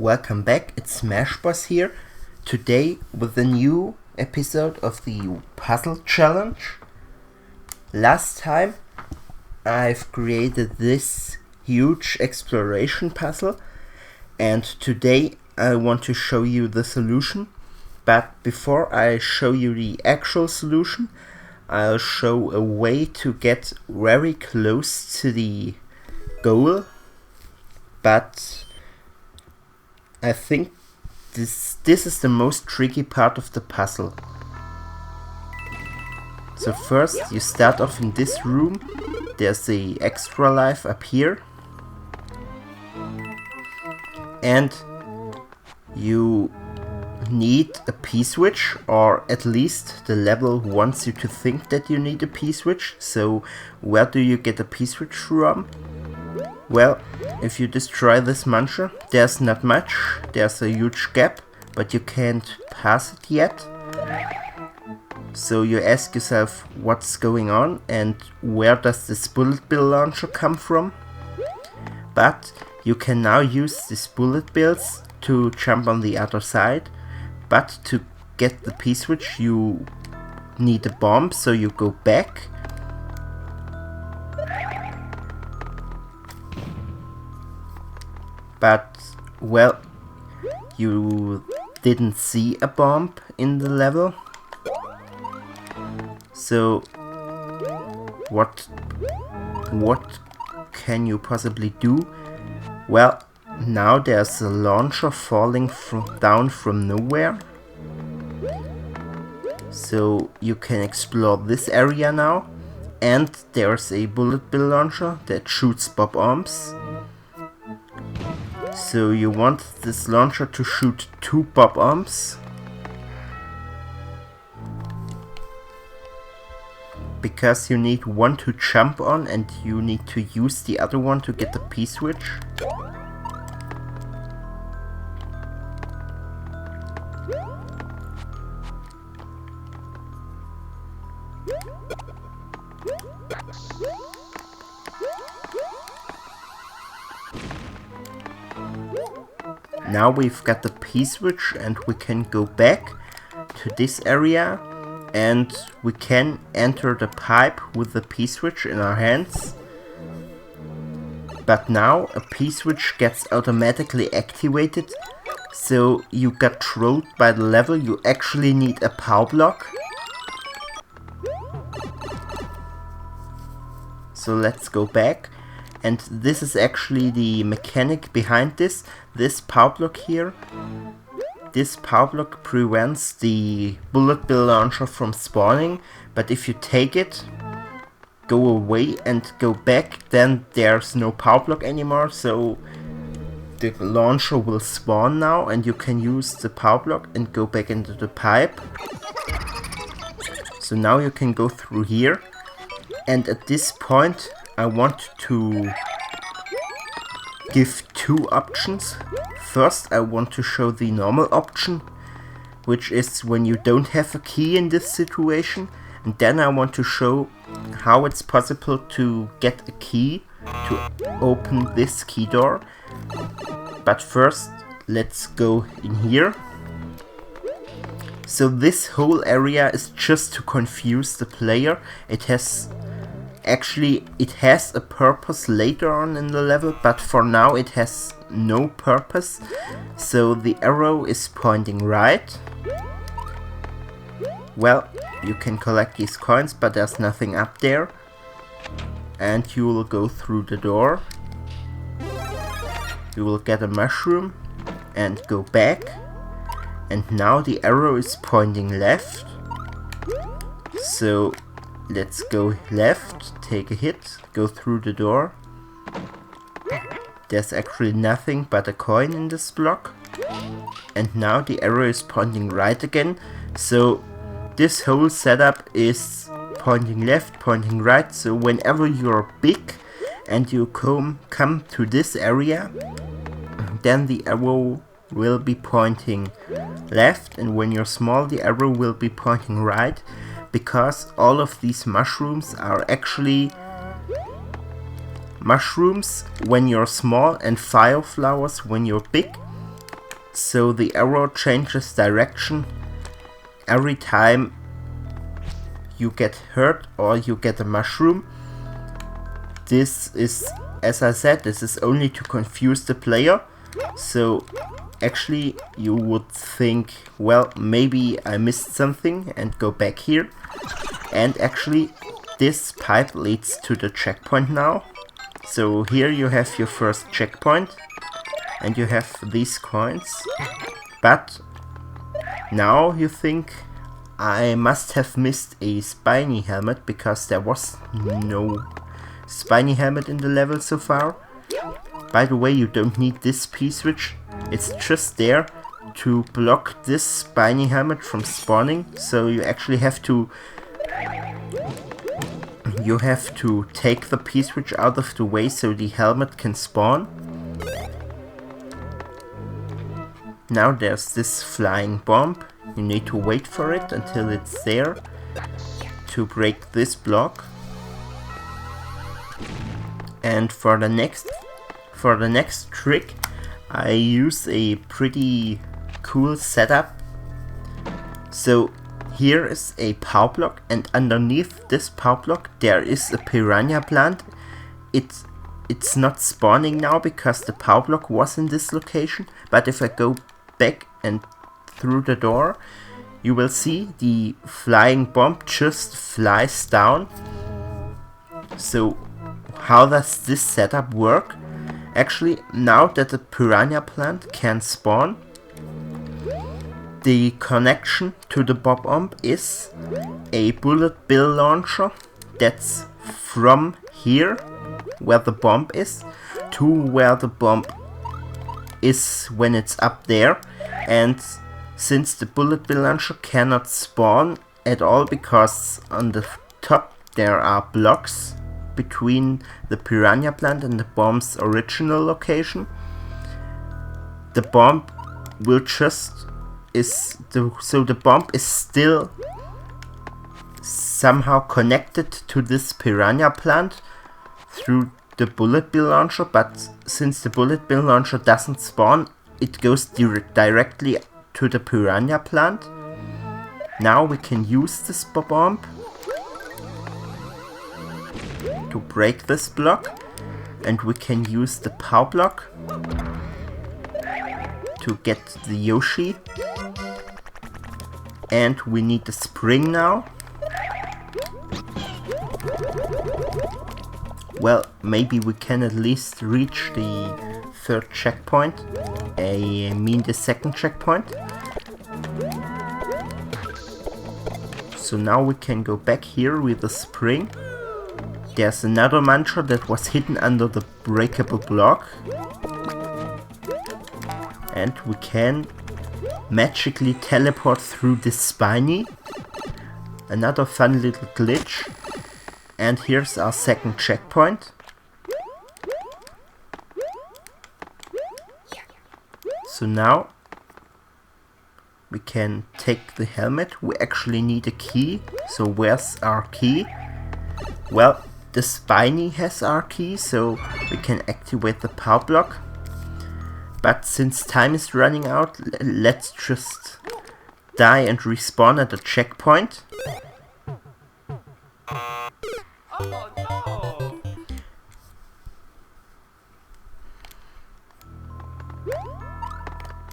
Welcome back, it's Smashboss here, today with a new episode of the puzzle challenge. Last time I've created this huge exploration puzzle, and today I want to show you the solution. But before I show you the actual solution, I'll show a way to get very close to the goal, but I think this is the most tricky part of the puzzle. So first you start off in this room. There's the extra life up here, and you need a P-switch, or at least the level wants you to think that you need a P-switch. So where do you get a P-switch from? Well, if you destroy this muncher, there's not much, there's a huge gap, but you can't pass it yet. So you ask yourself what's going on and where does this bullet bill launcher come from? But you can now use these bullet bills to jump on the other side, but to get the P-switch you need a bomb, so you go back. But, well, you didn't see a bomb in the level. So, what can you possibly do? Well, now there's a launcher falling down from nowhere. So you can explore this area now. And there's a bullet bill launcher that shoots bob-ombs. So you want this launcher to shoot 2 bob-ombs, because you need one to jump on and you need to use the other one to get the P-switch. Now we've got the P-switch and we can go back to this area and we can enter the pipe with the P-switch in our hands. But now a P-switch gets automatically activated, so you got trolled by the level. You actually need a power block. So let's go back. And this is actually the mechanic behind this. This power block here. This power block prevents the bullet bill launcher from spawning. But if you take it, go away and go back, then there's no power block anymore. So the launcher will spawn now and you can use the power block and go back into the pipe. So now you can go through here. And at this point I want to give 2 options. First, I want to show the normal option, which is when you don't have a key in this situation. And then I want to show how it's possible to get a key to open this key door. But first, let's go in here. So this whole area is just to confuse the player. It has a purpose later on in the level, but for now it has no purpose. So the arrow is pointing right. Well, you can collect these coins, but there's nothing up there. And you will go through the door. You will get a mushroom and go back. And now the arrow is pointing left. So let's go left, take a hit, go through the door. There's actually nothing but a coin in this block. And now the arrow is pointing right again. So this whole setup is pointing left, pointing right. So whenever you're big and you come to this area, then the arrow will be pointing left. And when you're small, the arrow will be pointing right. Because all of these mushrooms are actually mushrooms when you're small and fire flowers when you're big. so the arrow changes direction every time you get hurt or you get a mushroom. This is, as I said, this is only to confuse the player. So actually you would think, well, maybe I missed something, and go back here. And actually this pipe leads to the checkpoint now. So here you have your first checkpoint and you have these coins. But now you think, I must have missed a spiny helmet because there was no spiny helmet in the level so far. By the way, you don't need this P-switch, it's just there to block this spiny helmet from spawning. So you actually have to take the P-switch out of the way so the helmet can spawn. Now there's this flying bomb. You need to wait for it until it's there to break this block. And for the next trick, I use a pretty cool setup. So here is a power block, and underneath this power block there is a piranha plant. It's not spawning now because the power block was in this location, but if I go back and through the door, you will see the flying bomb just flies down. So how does this setup work? Actually, now that the piranha plant can spawn, the connection to the bomb is a bullet bill launcher that's from here, where the bomb is, to where the bomb is when it's up there. And since the bullet bill launcher cannot spawn at all because on the top there are blocks between the piranha plant and the bomb's original location, the bomb will the bomb is still somehow connected to this piranha plant through the bullet bill launcher, but since the bullet bill launcher doesn't spawn, it goes directly to the piranha plant. Now we can use this bomb to break this block, and we can use the power block to get the Yoshi. And we need the spring now. Well, maybe we can at least reach the third checkpoint. I mean the second checkpoint. So now we can go back here with the spring. There's another mantra that was hidden under the breakable block. And we can magically teleport through this spiny. Another fun little glitch. And here's our second checkpoint. So now we can take the helmet. We actually need a key. So where's our key? Well, the spiny has our key, so we can activate the power block. But since time is running out, let's just die and respawn at the checkpoint. Oh no!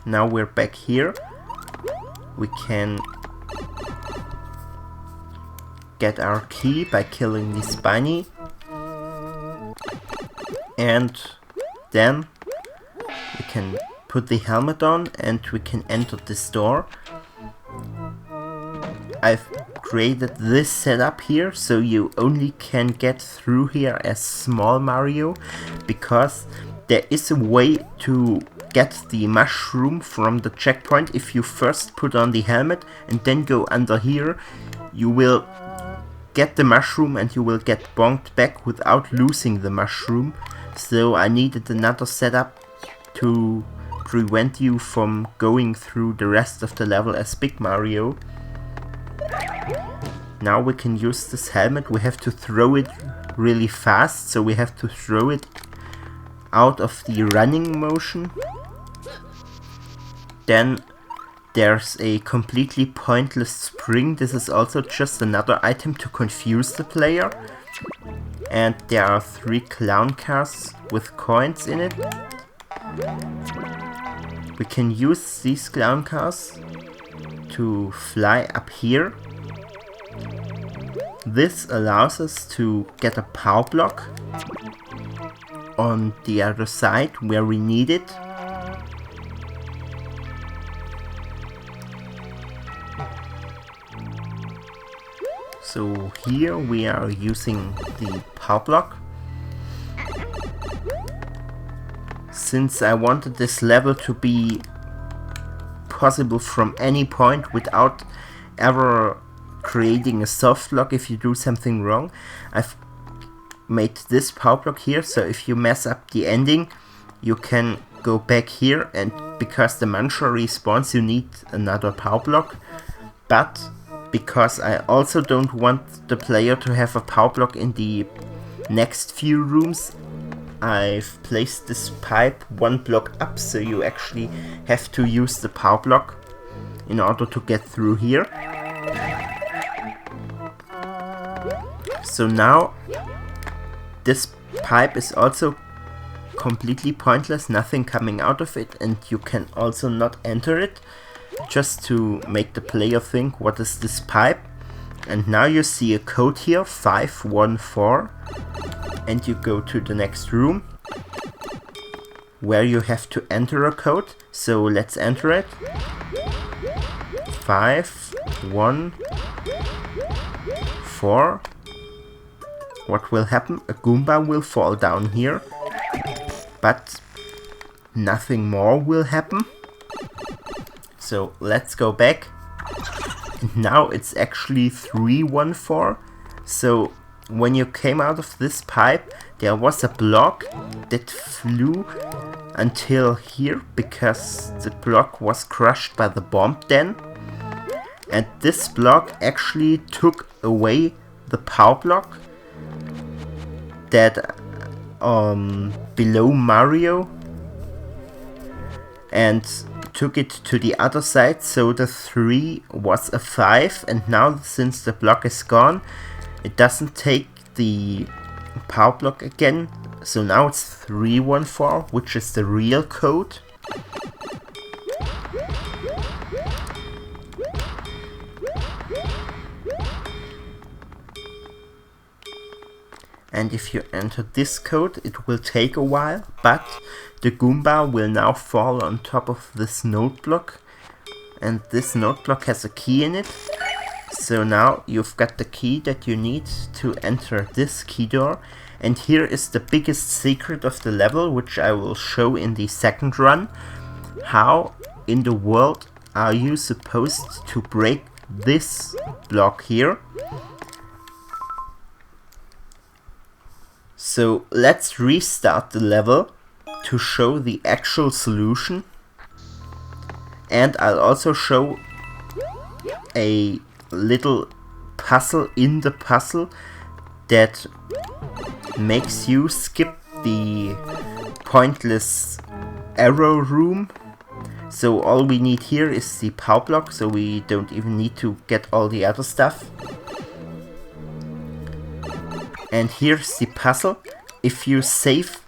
Now we're back here. We can get our key by killing the spiny. And then we can put the helmet on and we can enter this door. I've created this setup here so you only can get through here as small Mario, because there is a way to get the mushroom from the checkpoint. If you first put on the helmet and then go under here, you will get the mushroom and you will get bonked back without losing the mushroom. So I needed another setup to prevent you from going through the rest of the level as Big Mario. Now we can use this helmet. We have to throw it really fast, so we have to throw it out of the running motion. Then there's a completely pointless spring. This is also just another item to confuse the player. And there are 3 clown cars with coins in it. We can use these clown cars to fly up here. This allows us to get a power block on the other side where we need it. So here we are using the power block. Since I wanted this level to be possible from any point without ever creating a soft lock if you do something wrong, I've made this power block here, so if you mess up the ending you can go back here, and because the mantra respawns you need another power block. But because I also don't want the player to have a power block in the next few rooms, I've placed this pipe 1 block up, so you actually have to use the power block in order to get through here. So now this pipe is also completely pointless, nothing coming out of it, and you can also not enter it, just to make the player think, what is this pipe? And now you see a code here, 514, and you go to the next room where you have to enter a code. So let's enter it. 514. What will happen? A Goomba will fall down here, but nothing more will happen. So let's go back. And now it's actually 314. So when you came out of this pipe, there was a block that flew until here because the block was crushed by the bomb then. And this block actually took away the power block that below Mario and took it to the other side, so the 3 was a 5, and now since the block is gone it doesn't take the power block again, so now it's 314, which is the real code. And if you enter this code, it will take a while, but the Goomba will now fall on top of this note block, and this note block has a key in it. So now you've got the key that you need to enter this key door, and here is the biggest secret of the level, which I will show in the second run. How in the world are you supposed to break this block here? So let's restart the level to show the actual solution, and I'll also show a little puzzle in the puzzle that makes you skip the pointless arrow room. So all we need here is the power block, so we don't even need to get all the other stuff. And here's the puzzle. If you save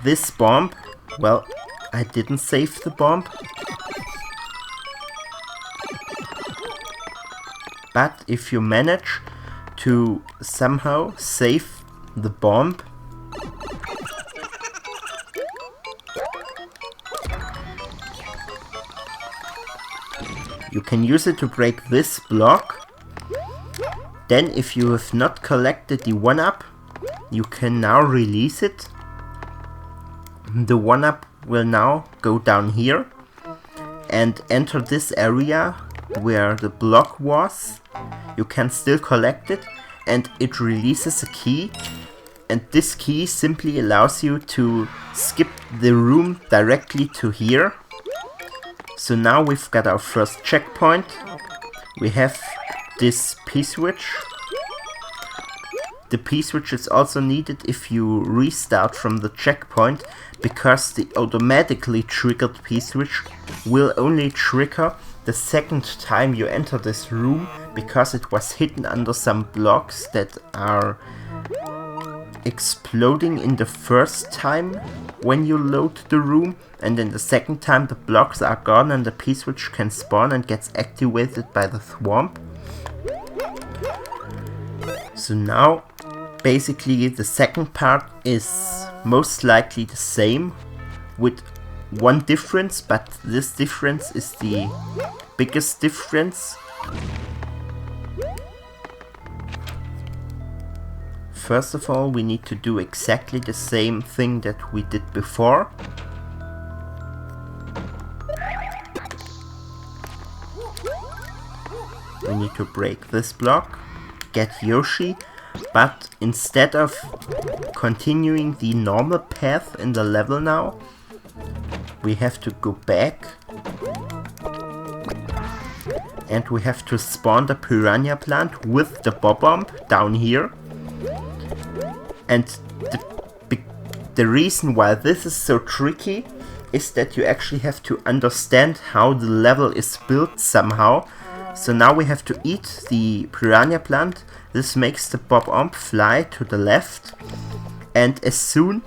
this bomb, well, I didn't save the bomb, but if you manage to somehow save the bomb, you can use it to break this block. Then if you have not collected the 1-up, you can now release it. The 1-up will now go down here and enter this area where the block was. You can still collect it, and it releases a key, and this key simply allows you to skip the room directly to here. So now we've got our first checkpoint. We have this P-switch. the P-switch is also needed if you restart from the checkpoint, because the automatically triggered P-switch will only trigger the second time you enter this room, because it was hidden under some blocks that are exploding in the first time when you load the room, and then the second time the blocks are gone and the P-switch can spawn and gets activated by the thwomp. So now basically the second part is most likely the same, with one difference, but this difference is the biggest difference. First of all, we need to do exactly the same thing that we did before. We need to break this block, get Yoshi, but instead of continuing the normal path in the level now, we have to go back and we have to spawn the piranha plant with the bob-omb down here. And the reason why this is so tricky is that you actually have to understand how the level is built somehow. So now we have to eat the piranha plant. This makes the bob-omb fly to the left, and as soon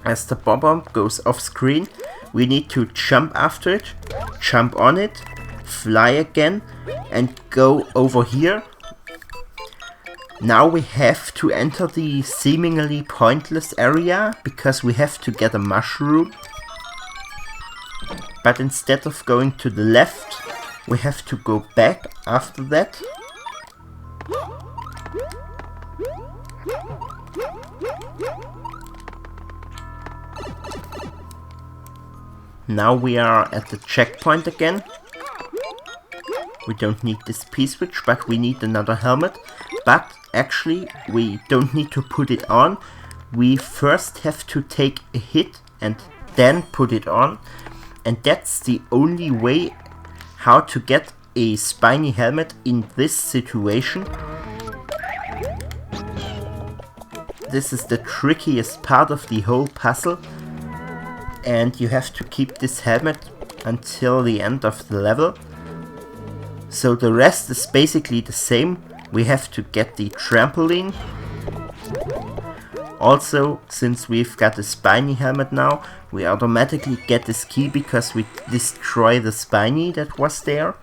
as the bob-omb goes off screen, we need to jump after it, jump on it, fly again, and go over here. Now we have to enter the seemingly pointless area because we have to get a mushroom. But instead of going to the left, we have to go back after that. Now we are at the checkpoint again. We don't need this P-switch, but we need another helmet. But actually, we don't need to put it on. We first have to take a hit and then put it on. And that's the only way how to get a spiny helmet in this situation. This is the trickiest part of the whole puzzle, and you have to keep this helmet until the end of the level. So the rest is basically the same. We have to get the trampoline. Also, since we've got a spiny helmet now, we automatically get this key because we destroy the spiny that was there.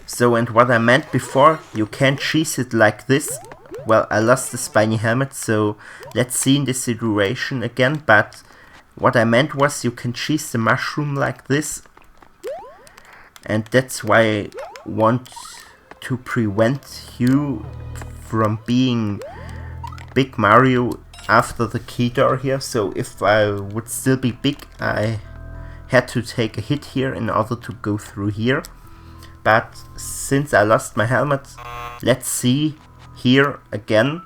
So, and what I meant before, you can't cheese it like this. Well, I lost the spiny helmet, so let's see in this situation again, but what I meant was you can cheese the mushroom like this. And that's why I want to prevent you from being Big Mario after the key door here. So if I would still be big, I had to take a hit here in order to go through here. But since I lost my helmet, let's see here again.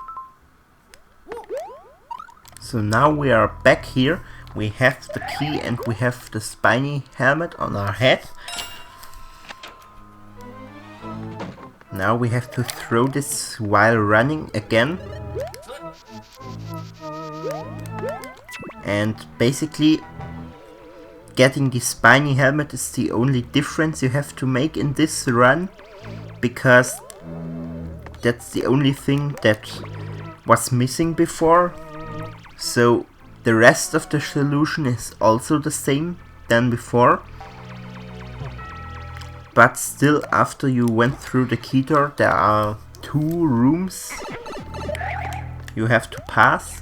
So now we are back here. We have the key and we have the spiny helmet on our head. Now we have to throw this while running again. And basically getting the spiny helmet is the only difference you have to make in this run, because that's the only thing that was missing before. So the rest of the solution is also the same than before. But still, after you went through the key door, there are 2 rooms you have to pass.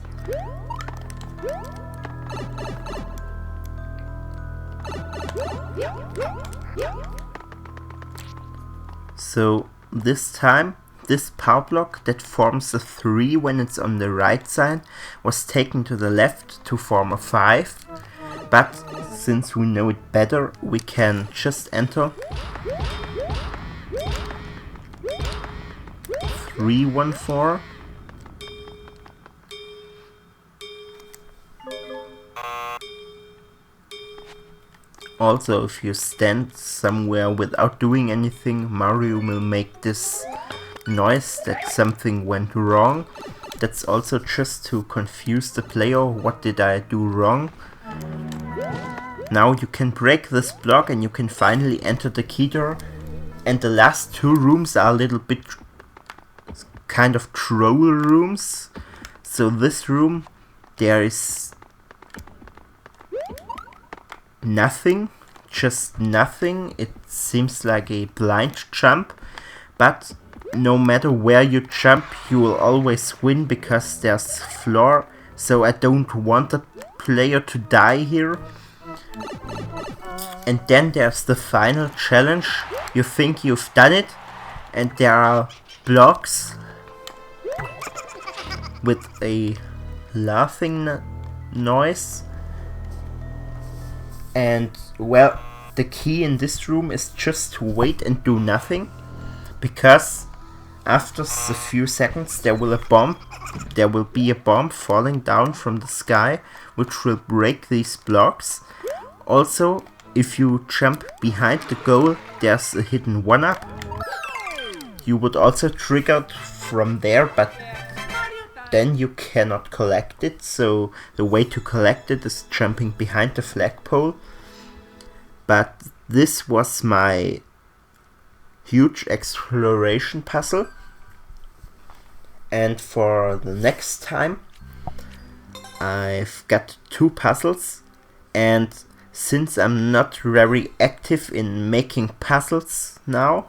So this time, this power block that forms a 3 when it's on the right side was taken to the left to form a 5. But since we know it better, we can just enter 314. Also, if you stand somewhere without doing anything, Mario will make this noise that something went wrong. That's also just to confuse the player. What did I do wrong? Now you can break this block and you can finally enter the key door. And the last two rooms are a little bit kind of troll rooms. So this room, there is nothing, just nothing. It seems like a blind jump, but no matter where you jump, you will always win because there's floor. So I don't want the player to die here. And then there's the final challenge. You think you've done it, and there are blocks with a laughing noise. And well, the key in this room is just to wait and do nothing, because after a few seconds there will be a bomb falling down from the sky, which will break these blocks. Also, if you jump behind the goal, there's a hidden 1-up. You would also trigger it from there, but then you cannot collect it. So the way to collect it is jumping behind the flagpole. But this was my huge exploration puzzle. And for the next time, I've got 2 puzzles, and since I'm not very active in making puzzles now,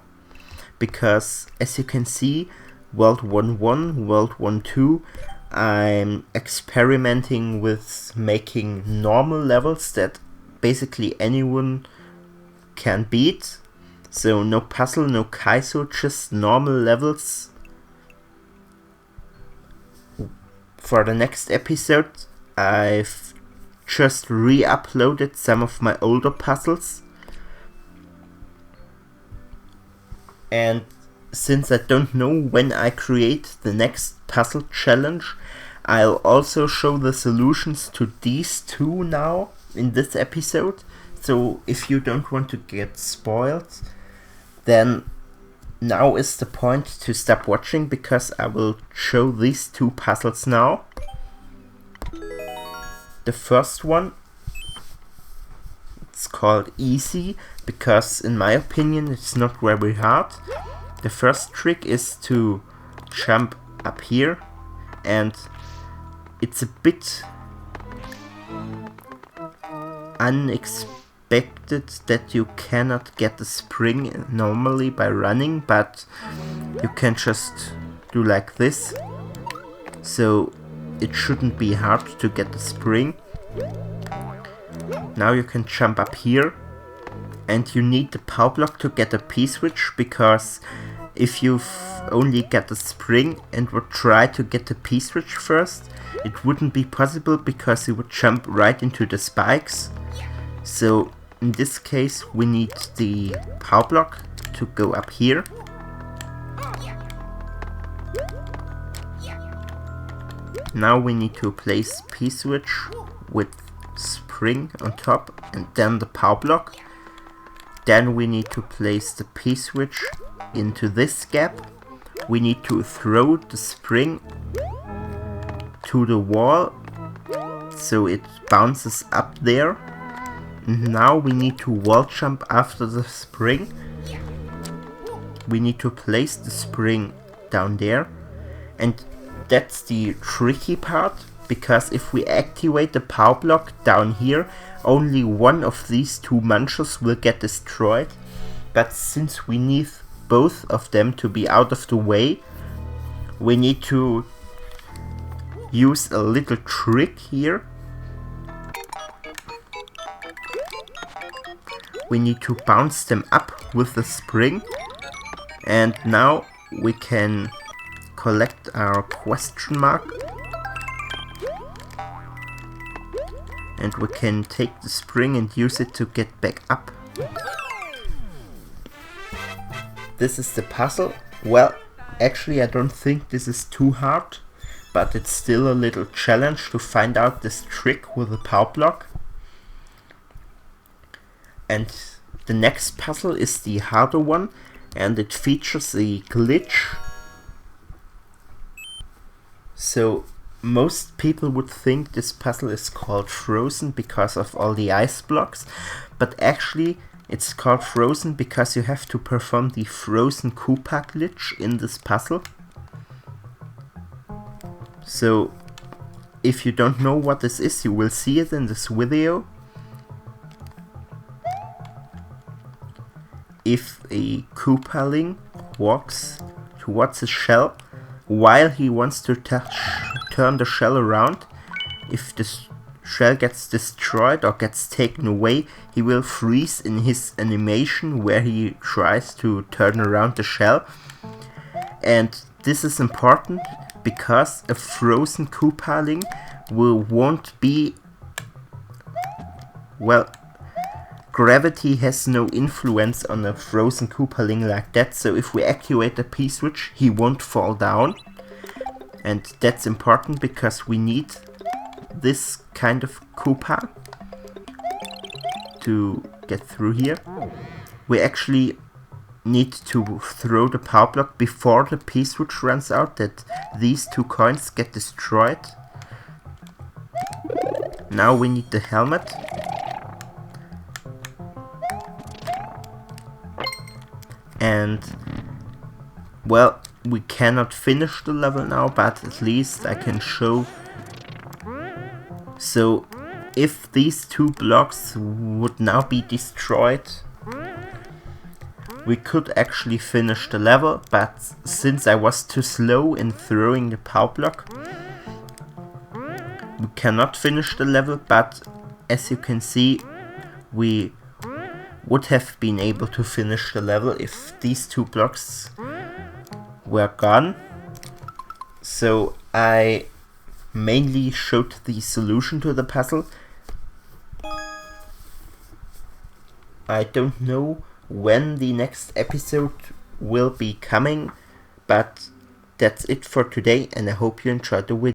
because as you can see, World 1.1, World 1.2, I'm experimenting with making normal levels that basically anyone can beat. So no puzzle, no kaizo, just normal levels. For the next episode, I've just re-uploaded some of my older puzzles. And since I don't know when I create the next puzzle challenge, I'll also show the solutions to these 2 now in this episode. So if you don't want to get spoiled, then now is the point to stop watching, because I will show these 2 puzzles now. The first one, it's called Easy, because in my opinion it's not very hard. The first trick is to jump up here, and it's a bit unexpected that you cannot get the spring normally by running, but you can just do like this. So it shouldn't be hard to get the spring. Now you can jump up here, and you need the power block to get a P-switch, because if you've only got the spring and would try to get the P-switch first, it wouldn't be possible because you would jump right into the spikes. So in this case we need the power block to go up here. Now we need to place P-switch with spring on top and then the power block. Then we need to place the P-switch into this gap. We need to throw the spring to the wall so it bounces up there. And now we need to wall jump after the spring. We need to place the spring down there, and that's the tricky part, because if we activate the power block down here, only one of these 2 munchers will get destroyed. But since we need both of them to be out of the way, we need to use a little trick here. We need to bounce them up with the spring, and now we can collect our question mark, and we can take the spring and use it to get back up. This is the puzzle. Well, actually I don't think this is too hard, but it's still a little challenge to find out this trick with the power block. And the next puzzle is the harder one, and it features a glitch So most people would think this puzzle is called Frozen because of all the ice blocks, but actually it's called Frozen because you have to perform the Frozen Koopa glitch in this puzzle. So if you don't know what this is, you will see it in this video. If a Koopaling walks towards a shell while he wants to turn the shell around, if the shell gets destroyed or gets taken away, he will freeze in his animation where he tries to turn around the shell. And this is important because a frozen Koopaling won't be, well, gravity has no influence on a frozen Koopaling like that, so if we activate the P-switch, he won't fall down. And that's important because we need this kind of Koopa to get through here. We actually need to throw the power block before the P-switch runs out, that these two coins get destroyed. Now we need the helmet. And, well, we cannot finish the level now, but at least I can show. So, if these two blocks would now be destroyed, we could actually finish the level, but since I was too slow in throwing the power block, we cannot finish the level. But as you can see, we would have been able to finish the level if these two blocks were gone. So I mainly showed the solution to the puzzle. I don't know when the next episode will be coming, but that's it for today, and I hope you enjoyed the video.